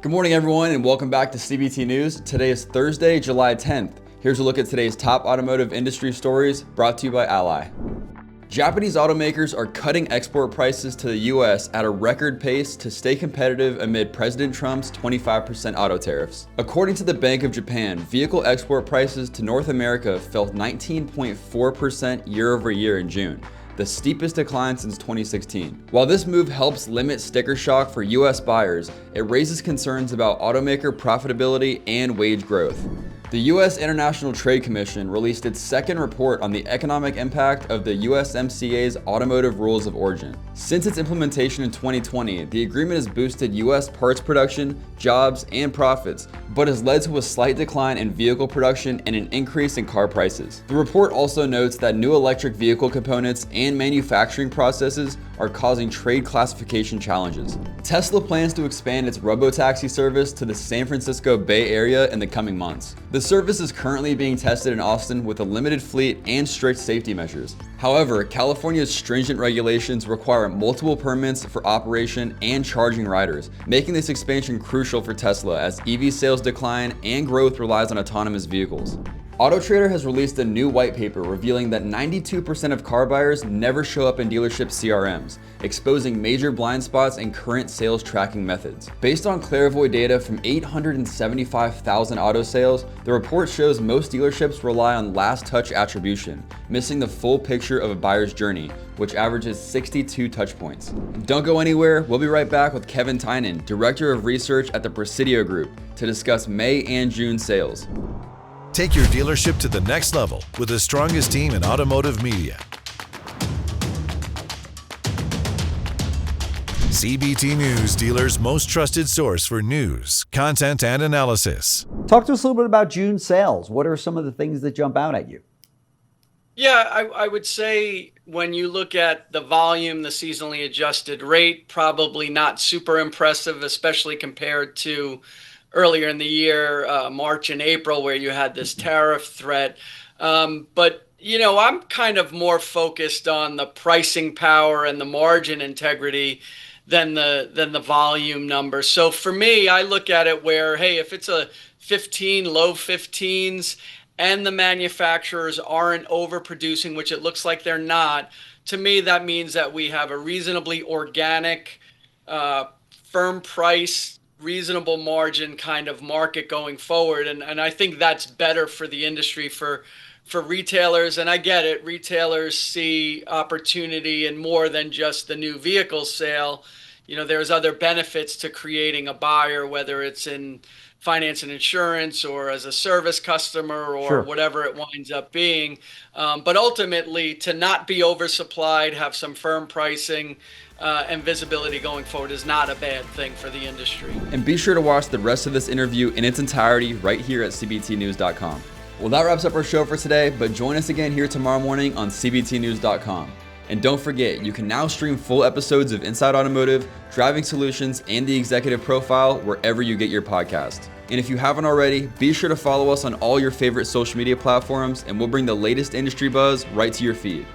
Good morning, everyone, and welcome back to CBT News. Today is Thursday, July 10th. Here's a look at today's top automotive industry stories brought to you by Ally. Japanese automakers are cutting export prices to the U.S. at a record pace to stay competitive amid President Trump's 25% auto tariffs. According to the Bank of Japan, vehicle export prices to North America fell 19.4% year over year in June, the steepest decline since 2016. While this move helps limit sticker shock for U.S. buyers, it raises concerns about automaker profitability and wage growth. The U.S. International Trade Commission released its second report on the economic impact of the USMCA's automotive rules of origin. Since its implementation in 2020, the agreement has boosted U.S. parts production, jobs, and profits, but has led to a slight decline in vehicle production and an increase in car prices. The report also notes that new electric vehicle components and manufacturing processes are causing trade classification challenges. Tesla plans to expand its robotaxi service to the San Francisco Bay Area in the coming months. The service is currently being tested in Austin with a limited fleet and strict safety measures. However, California's stringent regulations require multiple permits for operation and charging riders, making this expansion crucial for Tesla as EV sales decline and growth relies on autonomous vehicles. Autotrader has released a new white paper revealing that 92% of car buyers never show up in dealership CRMs, exposing major blind spots in current sales tracking methods. Based on Clarivoy data from 875,000 auto sales, the report shows most dealerships rely on last touch attribution, missing the full picture of a buyer's journey, which averages 62 touch points. Don't go anywhere, we'll be right back with Kevin Tynan, Director of Research at the Presidio Group, to discuss May and June sales. Take your dealership to the next level with the strongest team in automotive media. CBT News, dealers' most trusted source for news, content, and analysis. Talk to us a little bit about June sales. What are some of the things that jump out at you? Yeah, I would say when you look at the volume, the seasonally adjusted rate, probably not super impressive, especially compared to earlier in the year, March and April, where you had this tariff threat. But, you know, I'm kind of more focused on the pricing power and the margin integrity than the volume number. So for me, I look at it where, hey, if it's a 15, low 15s, and the manufacturers aren't overproducing, which it looks like they're not, to me, that means that we have a reasonably organic, firm price, reasonable margin kind of market going forward. And I think that's better for the industry, for retailers. And I get it. Retailers see opportunity in more than just the new vehicle sale. You know, there's other benefits to creating a buyer, whether it's in finance and insurance or as a service customer or whatever it winds up being. But ultimately, to not be oversupplied, have some firm pricing, and visibility going forward is not a bad thing for the industry. And be sure to watch the rest of this interview in its entirety right here at cbtnews.com. Well, that wraps up our show for today, but join us again here tomorrow morning on cbtnews.com. And don't forget, you can now stream full episodes of Inside Automotive, Driving Solutions, and the Executive Profile wherever you get your podcast. And if you haven't already, be sure to follow us on all your favorite social media platforms, and we'll bring the latest industry buzz right to your feed.